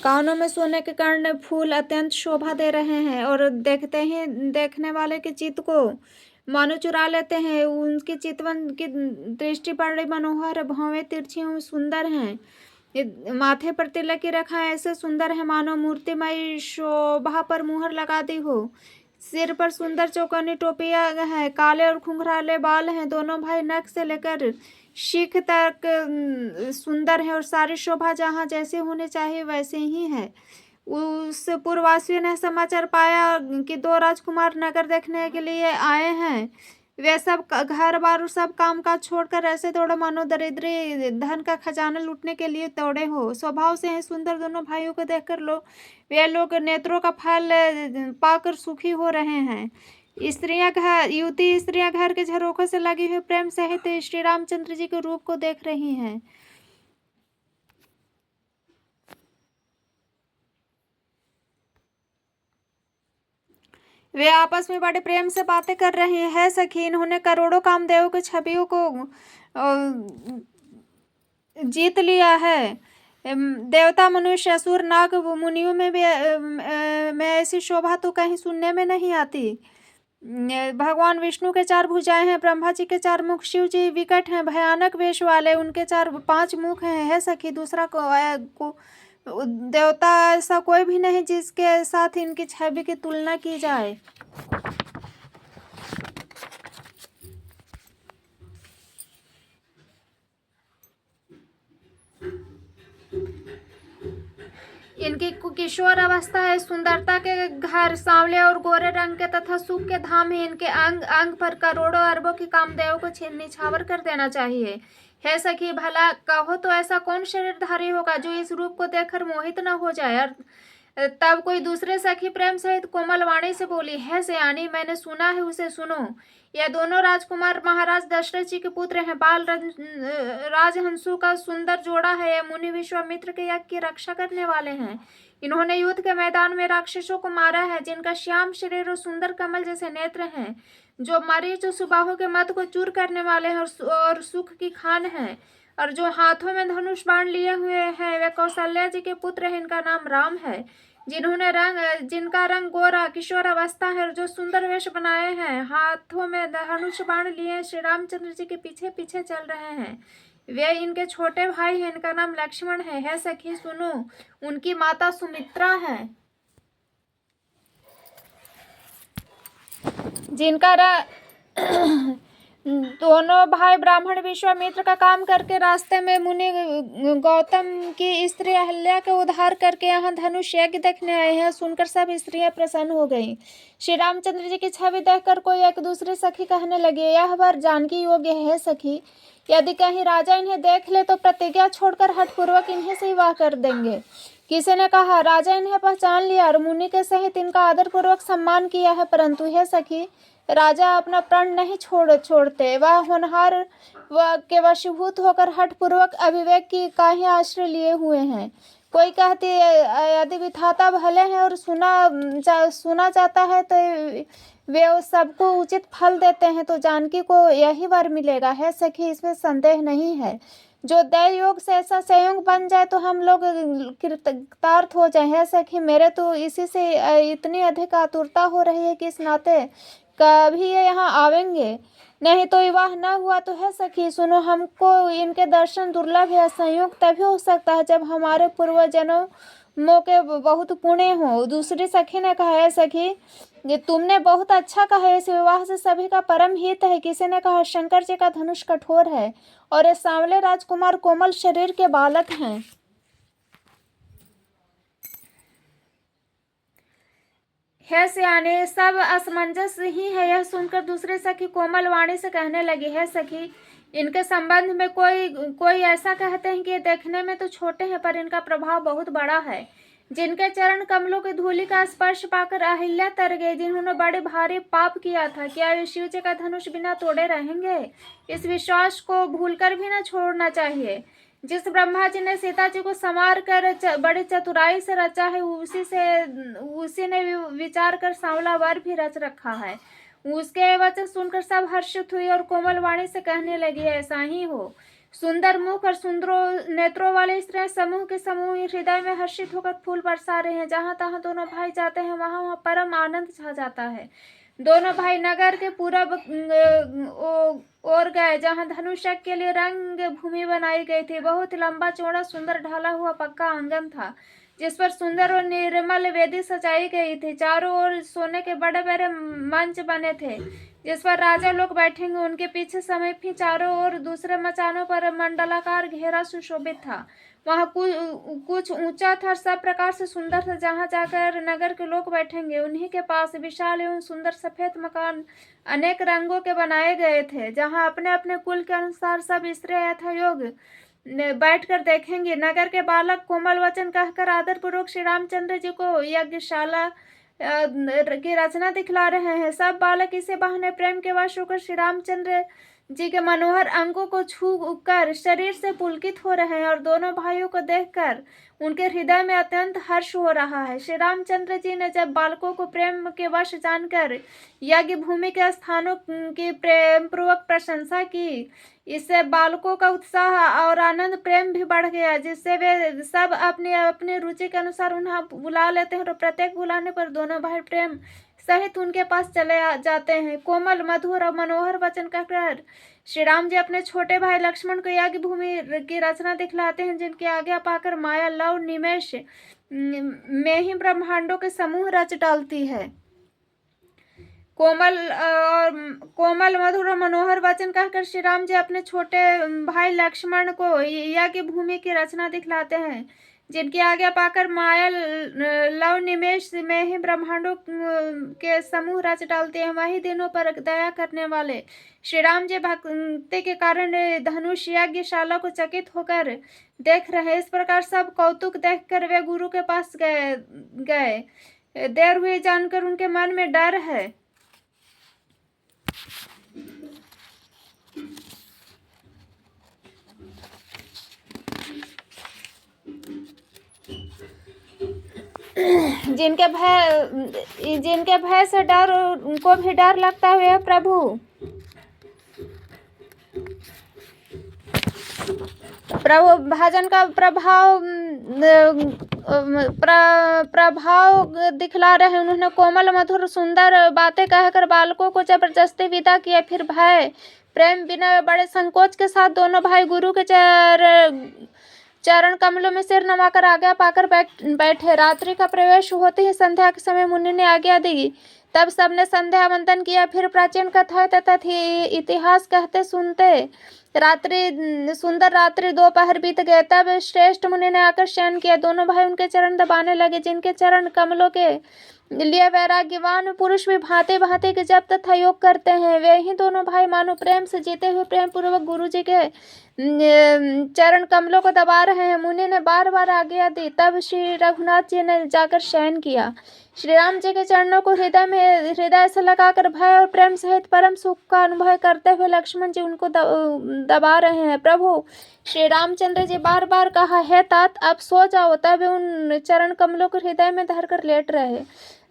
कानों में सोने के कारण फूल अत्यंत शोभा दे रहे हैं और देखते ही देखने वाले के चित्त को मानो चुरा लेते हैं। उनकी चितवन की दृष्टि बड़ी मनोहर, भौवें तिरछी एवं सुंदर हैं। माथे पर तिलक की रेखाएं ऐसे सुंदर है मानो मूर्तिमय शोभा पर मुहर लगा दी हो। सिर पर सुंदर चौकोनी टोपियां है, काले और घुंघराले बाल हैं। दोनों भाई नख से लेकर शिख तक सुंदर है और सारी शोभा जहाँ जैसी होनी चाहिए वैसे ही है। उस पूर्ववासियों ने समाचार पाया कि दो राजकुमार नगर देखने के लिए आए हैं। वे सब घर बार और सब काम काज छोड़कर ऐसे दौड़े मानो दरिद्री धन का खजाना लूटने के लिए दौड़े हो। स्वभाव से ही सुंदर दोनों भाइयों को देखकर वे लोग नेत्रों का फल पाकर सुखी हो रहे हैं। युवती स्त्रियां घर के झरोखों से लगी हुई प्रेम सहित श्री रामचंद्र जी के रूप को देख रही हैं। वे आपस में बड़े प्रेम से बातें कर रहे हैं। सखी, इन्होंने करोड़ों कामदेव की छवियों को जीत लिया है। देवता, मनुष्य, असुर, नाग, मुनियों में भी में ऐसी शोभा तो कहीं सुनने में नहीं आती। भगवान विष्णु के 4 भुजाएं हैं, ब्रह्मा जी के 4 मुख, शिव जी विकट हैं, भयानक वेश वाले, उनके 5 मुख हैं। है सखी, दूसरा को देवता ऐसा कोई भी नहीं जिसके साथ इनकी छवि की तुलना की जाए। इनकी किशोर अवस्था है, सुंदरता के घर, सांवले और गोरे रंग के तथा सुख के धाम है। इनके अंग अंग पर करोड़ों अरबों की कामदेव को निछावर कर देना चाहिए। हे सखी, भला कहो तो ऐसा कौन शरीरधारी होगा जो इस रूप को देखकर मोहित न हो जाए। तब कोई दूसरे सखी प्रेम सहित कोमल वाणी से बोली, है सयानी, मैंने सुना है, उसे सुनो। यह दोनों राजकुमार महाराज दशरथ जी के पुत्र हैं। बाल राजहंसों का सुंदर जोड़ा है। यह मुनि विश्वामित्र के यज्ञ की रक्षा करने वाले हैं। इन्होंने युद्ध के मैदान में राक्षसों को मारा है, जिनका श्याम शरीर और सुंदर कमल जैसे नेत्र हैं, जो मरीच सुबाहु के मद को चूर करने वाले हैं और सुख की खान है, और जो हाथों में धनुष बाण लिए हुए हैं वे कौशल्या जी के पुत्र हैं। इनका नाम राम है। जिनका रंग गोरा, किशोर अवस्था है, और जो सुंदर वेश बनाए हैं, हाथों में धनुष बाण लिए श्री रामचंद्र जी के पीछे पीछे चल रहे हैं। वे इनके छोटे भाई हैं। इनका नाम लक्ष्मण है सखी सुनो, उनकी माता सुमित्रा है। जिनका दोनों भाई ब्राह्मण विश्वामित्र का काम करके रास्ते में मुनि गौतम की स्त्री अहल्या के उद्धार करके यहाँ धनुष यज्ञ देखने आए हैं। सुनकर सब स्त्रियां प्रसन्न हो गईं। श्री रामचंद्र जी की छवि देखकर कोई एक दूसरे सखी कहने लगे, यह वर जानकी योग्य है सखी। यदि कहीं राजा इन्हें देख ले तो प्रतिज्ञा छोड़कर हठपूर्वक इन्हें से विवाह कर देंगे। किसी ने कहा, राजा इन्हें पहचान लिया और मुनि के सहित इनका आदर पूर्वक सम्मान किया है, परंतु है सखी, राजा अपना प्राण नहीं छोड़ते। वह होनहार के वशीभूत होकर हठपूर्वक अविवेक की का ही आश्रय लिए हुए हैं। कोई कहती यदि विधाता भले हैं और सुना जाता है तो वे सबको उचित फल देते हैं, तो जानकी को यही वर मिलेगा। है सखी, इसमें संदेह नहीं है। जो दय योग से ऐसा संयोग बन जाए तो हम लोग कृतार्थ हो जाए। है सखी, मेरे तो इसी से इतनी अधिक आतुरता हो रही है कि इस नाते कभी ये यहाँ आवेंगे, नहीं तो विवाह न हुआ तो है सखी सुनो, हमको इनके दर्शन दुर्लभ है। संयोग तभी हो सकता है जब हमारे पूर्वजन्मों के बहुत पुण्य हो। दूसरी सखी ने कहा, है सखी, ये तुमने बहुत अच्छा कहा, इस विवाह से सभी का परम हित है। किसी ने कहा, शंकर जी का धनुष कठोर है और ये सांवले राजकुमार कोमल शरीर के बालक हैं। है सियाने, सब असमंजस ही है। यह सुनकर दूसरे सखी कोमल वाणी से कहने लगी, है सखी, इनके संबंध में कोई ऐसा कहते हैं कि ये देखने में तो छोटे हैं पर इनका प्रभाव बहुत बड़ा है। जिनके चरण कमलों की धूलि का स्पर्श पाकर अहिल्या तर गई, जिन्होंने बड़े भारी पाप किया था, क्या वे शिव जी का धनुष बिना तोड़े रहेंगे? इस विश्वास को भूलकर भी न छोड़ना चाहिए। जिस ब्रह्मा जी ने सीता जी को संवार कर बड़ी चतुराई से रचा है, उसी ने विचार कर सांवला वर भी रच रखा है। उसके वचन सुनकर सब हर्षित हुई और कोमल वाणी से कहने लगी, ऐसा ही हो। सुंदर मुख और सुंदरों नेत्रों वाले स्त्रियां समूह के समूह हृदय में हर्षित होकर फूल बरसा रहे हैं। जहां तहां दोनों भाई जाते हैं वहां वहां परम आनंद छा जाता है। दोनों भाई नगर के पूरब ओर गए, जहां धनुष यज्ञ के लिए रंग भूमि बनाई गई थी। बहुत लंबा चौड़ा सुंदर ढाला हुआ पक्का आंगन था, जिस पर सुंदर और निर्मल वेदी सजाई गई थी। चारों ओर सोने के बड़े बड़े मंच बने थे, जिस पर राजा लोग बैठेंगे। उनके पीछे समीपी चारों ओर दूसरे मचानों पर मंडलाकार घेरा सुशोभित था। वहां कुछ ऊंचा था, सब प्रकार से सुंदर था। जहां जाकर नगर के लोग बैठेंगे, उन्हीं के पास विशाल एवं सुंदर सफेद मकान अनेक रंगों के बनाए गए थे, जहां अपने अपने कुल के अनुसार सब स्त्रियां यथा योग बैठकर देखेंगे। नगर के बालक कोमल वचन कहकर आदर पूर्वक श्री रामचंद्र जी को यज्ञशाला की रचना दिखला रहे हैं। सब बालक इसे बहाने प्रेम के वश होकर श्री रामचंद्र जी के मनोहर अंगों को छू कर शरीर से पुलकित हो रहे हैं और दोनों भाइयों को देखकर उनके हृदय में अत्यंत हर्ष हो रहा है। श्री रामचंद्र जी ने जब बालकों को प्रेम के वश जानकर यज्ञ भूमि के स्थानों की प्रेम पूर्वक प्रशंसा की, इससे बालकों का उत्साह और आनंद प्रेम भी बढ़ गया, जिससे वे सब अपनी अपनी रुचि के अनुसार उन्हें बुला लेते हैं और प्रत्येक बुलाने पर दोनों भाई प्रेम सहित उनके पास चले जाते हैं। कोमल मधुर और मनोहर वचन कहकर श्री राम जी अपने छोटे भाई लक्ष्मण को यज्ञ भूमि की रचना दिखलाते हैं, जिनकी आज्ञा पाकर माया लव निमेश में ही ब्रह्मांडों के समूह रच डालती है। कोमल मधुर और मनोहर वचन कहकर श्री राम जी अपने छोटे भाई लक्ष्मण को यज्ञ भूमि की रचना दिखलाते हैं, जिनकी आज्ञा पाकर माया लव निमेश में ही ब्रह्मांडों के समूह रच डालते हैं। वही दिनों पर दया करने वाले श्री राम जी भक्ति के कारण धनुष यज्ञशाला को चकित होकर देख रहे। इस प्रकार सब कौतुक देखकर वे गुरु के पास गए। देर हुई जानकर उनके मन में डर है। जिनके भय से डर उनको भी डर लगता है प्रभु। भजन का प्रभाव दिखला रहे। उन्होंने कोमल मधुर सुंदर बातें कहकर बालकों को जबरदस्ती विदा किया। फिर भय प्रेम बिना बड़े संकोच के साथ दोनों भाई गुरु के चरण कमलों में सिर नवाकर आज्ञा पाकर बैठे। रात्रि का प्रवेश होते ही संध्या के समय मुनि ने आज्ञा दी। तब सबने संध्या वंदन किया। फिर प्राचीन कथाएं तथा इतिहास कहते सुनते सुंदर रात्रि दोपहर बीत गए। तब श्रेष्ठ मुनि ने आकर शयन किया। दोनों भाई उनके चरण दबाने लगे, जिनके चरण कमलों के लिए वैराग्यवान पुरुष भी भांति भांति के जप तथा योग करते हैं, वे ही दोनों भाई मानो प्रेम से जीते हुए प्रेम पूर्वक गुरु जी के चरण कमलों को दबा रहे हैं। मुनि ने बार बार आज्ञा दी। तब श्री रघुनाथ जी ने जाकर शयन किया। श्री राम जी के चरणों को हृदय से लगाकर भय और प्रेम सहित परम सुख का अनुभव करते हुए लक्ष्मण जी उनको दबा रहे हैं। प्रभु श्री रामचंद्र जी बार बार कहा, हे तात अब सो जाओ। तब उन चरण कमलों को हृदय में धरकर लेट रहे।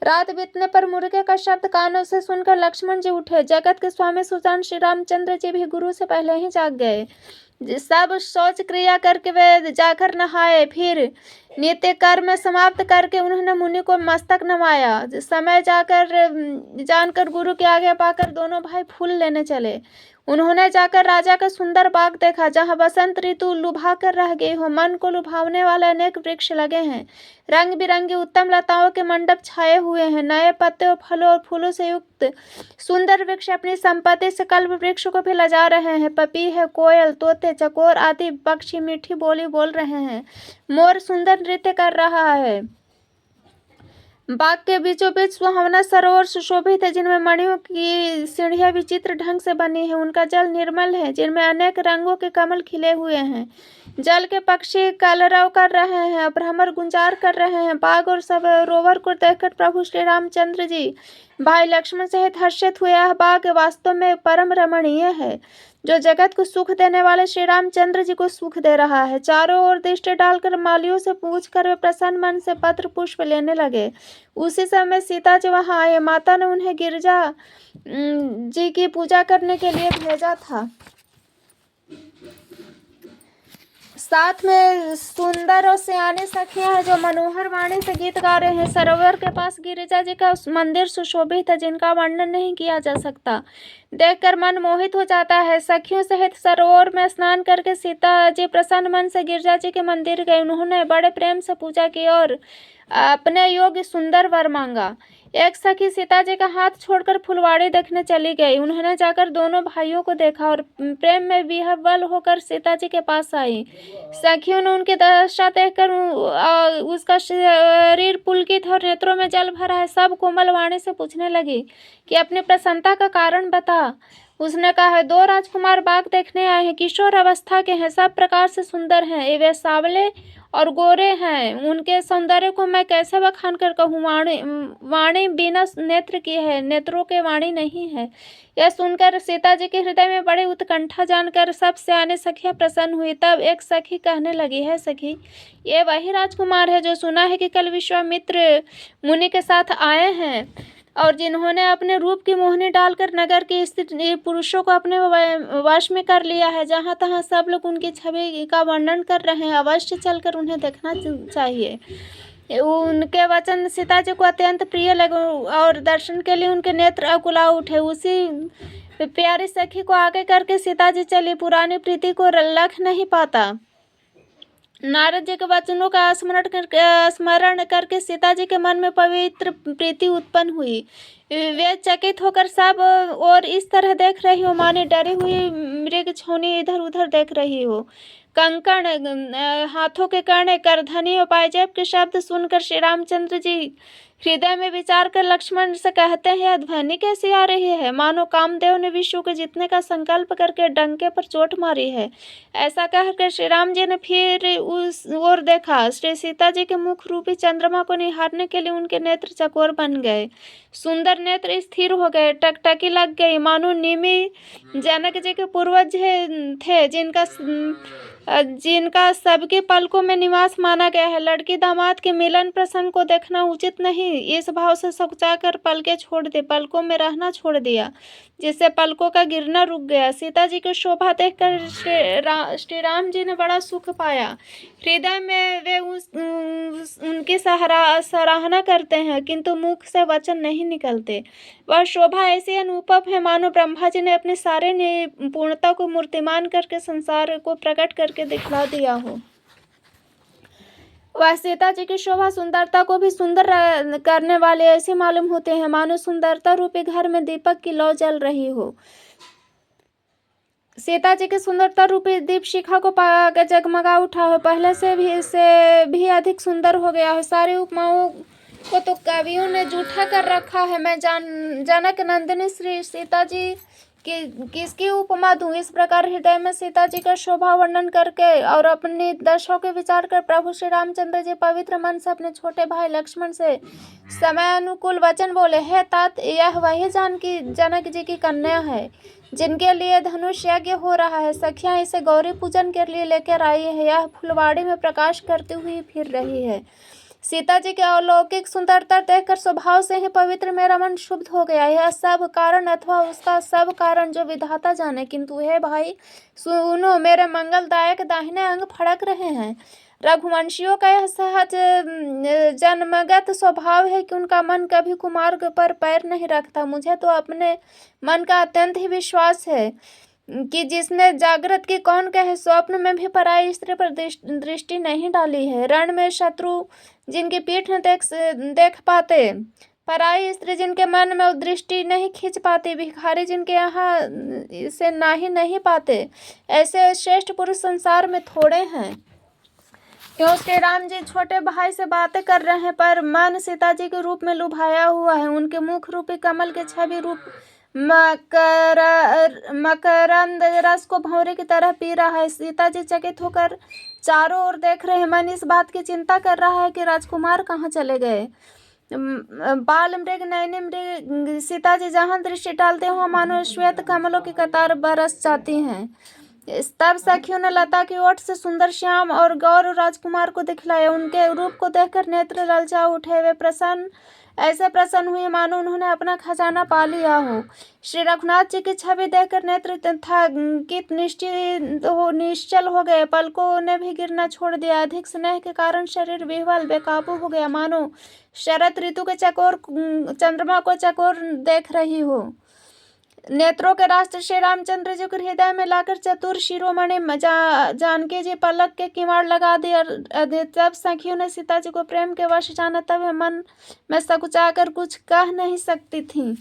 रात बीतने पर मुर्गे का शब्द कानों से सुनकर लक्ष्मण जी उठे। जगत के स्वामी सुजान श्री रामचंद्र जी भी गुरु से पहले ही जाग गए। सब शौच क्रिया करके वे जाकर नहाए। फिर नित्य कर्म समाप्त करके उन्होंने मुनि को मस्तक नवाया। समय जानकर गुरु की आज्ञा पाकर दोनों भाई फूल लेने चले। उन्होंने जाकर राजा का सुंदर बाग देखा, जहाँ बसंत ऋतु लुभा कर रह गई हो। मन को लुभावने वाले अनेक वृक्ष लगे हैं। रंग बिरंगी उत्तम लताओं के मंडप छाए हुए हैं। नए पत्ते और फलों और फूलों से युक्त सुंदर वृक्ष अपनी संपत्ति से कल्प वृक्ष को भी लजा रहे हैं। पपीहे, कोयल, तोते, चकोर आदि पक्षी मीठी बोली बोल रहे हैं। मोर सुंदर नृत्य कर रहा है। बाग के बीचों बीच सुहावना सरोवर सुशोभित है, जिनमें मणियों की सीढ़ियां विचित्र ढंग से बनी है। उनका जल निर्मल है, जिनमें अनेक रंगों के कमल खिले हुए हैं। जल के पक्षी कलरव कर रहे हैं, भ्रमर गुंजार कर रहे हैं। बाग और सरोवर को देखकर प्रभु श्री रामचंद्र जी भाई लक्ष्मण सहित हर्षित हुए। यह बाग वास्तव में परम रमणीय है, जो जगत को सुख देने वाले श्री रामचंद्र जी को सुख दे रहा है। चारों ओर दृष्टि डालकर मालियों से पूछकर वे प्रसन्न मन से पत्र पुष्प लेने लगे। उसी समय सीता जी वहां आए। माता ने उन्हें गिरजा जी की पूजा करने के लिए भेजा था। साथ में सुंदर और सयानी सखियां हैं जो मनोहर वाणी से गीत गा रहे हैं। सरोवर के पास गिरिजा जी का मंदिर सुशोभित है जिनका वर्णन नहीं किया जा सकता। देखकर मन मोहित हो जाता है। सखियों सहित सरोवर में स्नान करके सीता जी प्रसन्न मन से गिरिजा जी के मंदिर गए। उन्होंने बड़े प्रेम से पूजा की और अपने योग्य सुंदर वर मांगा। एक सखी सीता जी का हाथ छोड़कर फुलवाड़ी देखने चली गई। उन्होंने जाकर दोनों भाइयों को देखा और प्रेम में विह्वल होकर सीता जी के पास आई। सखियों ने उनकी दशा देखकर उसका शरीर पुलकित और नेत्रों में जल भरा है। सब कोमल वाणी से पूछने लगी कि अपनी प्रसन्नता का कारण बता। उसने कहा है, दो राजकुमार बाग देखने आए हैं, किशोर अवस्था के हैं, सब प्रकार से सुंदर हैं। वे सांवले और गोरे हैं। उनके सौंदर्य को मैं कैसे बखान कर कहूँ। वाणी बिना नेत्र की है, नेत्रों के वाणी नहीं है। यह सुनकर सीता जी के हृदय में बड़ी उत्कंठा जानकर सब सयानी सखियां प्रसन्न हुई। तब एक सखी कहने लगी, है सखी, ये वही राजकुमार है जो सुना है कि कल विश्वामित्र मुनि के साथ आए हैं और जिन्होंने अपने रूप की मोहनी डालकर नगर के स्त्री पुरुषों को अपने वश में कर लिया है। जहाँ तहाँ सब लोग उनकी छवि का वर्णन कर रहे हैं। अवश्य चलकर उन्हें देखना चाहिए। उनके वचन सीता जी को अत्यंत प्रिय लगे और दर्शन के लिए उनके नेत्र अकुला उठे। उसी प्यारी सखी को आगे करके सीता जी चली। पुरानी प्रीति को लख नहीं पाता। नारद जी के वचनों का स्मरण करके सीता जी के मन में पवित्र प्रीति उत्पन्न हुई। वे चकित होकर सब और इस तरह देख रही हो माने डरी हुई मृग छौनी इधर उधर देख रही हो। कंकण, हाथों के कर्ण, करधनी और पायजेब के शब्द सुनकर श्री रामचंद्र जी हृदय में विचार कर लक्ष्मण से कहते हैं, यह ध्वनि कैसी आ रही है, मानो कामदेव ने विष्णु को जीतने का संकल्प करके डंके पर चोट मारी है। ऐसा कहकर श्री राम जी ने फिर उस ओर देखा। श्री सीता जी के मुख रूपी चंद्रमा को निहारने के लिए उनके नेत्र चकोर बन गए। सुंदर नेत्र स्थिर हो गए, टकटकी लग गई, मानो निमि जनक जी के पूर्वज थे जिनका सबके पलकों में निवास माना गया है। लड़की दामाद के मिलन प्रसंग को देखना उचित नहीं, इस भाव से सकुचाकर पलकें छोड़ दे, पलकों में रहना छोड़ दिया, जिससे पलकों का गिरना रुक गया। सीता जी की शोभा देखकर श्री राम जी ने बड़ा सुख पाया। हृदय में वे उनकी सराहना करते हैं, किंतु मुख से वचन नहीं निकलते। वह शोभा ऐसी अनुपम है मानो ब्रह्मा जी ने अपने सारे निपुणता को मूर्तिमान करके संसार को प्रकट करके दिखला दिया हो। वह सीता जी की शोभा सुंदरता को भी सुंदर करने वाले ऐसे मालूम होते हैं मानो सुंदरता रूपी घर में दीपक की लौ जल रही हो। सीता जी की सुंदरता रूपी दीप शिखा को पाकर जगमगा उठा हो, पहले से भी अधिक सुंदर हो गया हो। सारी उपमाओं को तो कवियों ने जूठा कर रखा है। मैं जनक नंदिनी श्री सीता जी किसकी उपमा दूं। इस प्रकार हृदय में सीता जी का शोभा वर्णन करके और अपनी दशा के विचार कर प्रभु श्री रामचंद्र जी पवित्र मन से अपने छोटे भाई लक्ष्मण से समय अनुकूल वचन बोले, है तात, यह वही जनक जी की कन्या है जिनके लिए धनुष यज्ञ हो रहा है। सखियां इसे गौरी पूजन के लिए लेकर आई है। यह फुलवाड़ी में प्रकाश करती हुई फिर रही है। सीता जी के अलौकिक सुंदरता देखकर स्वभाव से ही पवित्र मेरा मन शुद्ध हो गया। यह सब कारण अथवा उसका सब कारण जो विधाता जाने, किंतु हे भाई सुनो, मेरे मंगलदायक दाहिने अंग फड़क रहे हैं। रघुवंशियों का यह सहज जन्मगत स्वभाव है कि उनका मन कभी कुमार्ग पर पैर नहीं रखता। मुझे तो अपने मन का अत्यंत ही विश्वास है कि जिसने जागृत की कौन कहे, स्वप्न में भी पराई स्त्री पर दृष्टि नहीं डाली है। रण में शत्रु जिनकी पीठ न देख पाते, पराई स्त्री जिनके मन में दृष्टि नहीं खींच पाती, भिखारी जिनके यहाँ इसे ना ही नहीं पाते, ऐसे श्रेष्ठ पुरुष संसार में थोड़े हैं। क्यों श्री राम जी छोटे भाई से बातें कर रहे हैं पर मन सीता जी के रूप में लुभाया हुआ है। उनके मुख रूपी कमल के छवि रूप मकरंद रस को भंवरे की तरह पी रहा है। सीता जी चकित होकर चारों ओर देख रहे हैं। मन इस बात की चिंता कर रहा है कि राजकुमार कहाँ चले गए। बाल मृग नैनी मृग सीता जी जहाँ दृष्टि डालते हो मानो श्वेत कमलों की कतार बरस जाती हैं। तब सखियों ने लता की ओट से सुंदर श्याम और गौर राजकुमार को दिखलाया। उनके रूप को देखकर नेत्र ललचा उठे। वे ऐसे प्रसन्न हुए मानो उन्होंने अपना खजाना पा लिया हो। श्री रघुनाथ जी की छवि देखकर नेत्र थकित निश्चल हो गए। पलकों ने भी गिरना छोड़ दिया। अधिक स्नेह के कारण शरीर विह्वल बेकाबू हो गया, मानो शरद ऋतु के चकोर चंद्रमा को चकोर देख रही हो। नेत्रों के राष्ट्र श्री रामचंद्र जी को हृदय में लाकर चतुर शिरोमणि जानकी जी पलक के किवाड़ लगा दिया। जब सखियों ने सीता जी को प्रेम के वश जाना, तब मन में सकुचाकर कुछ कह नहीं सकती थी।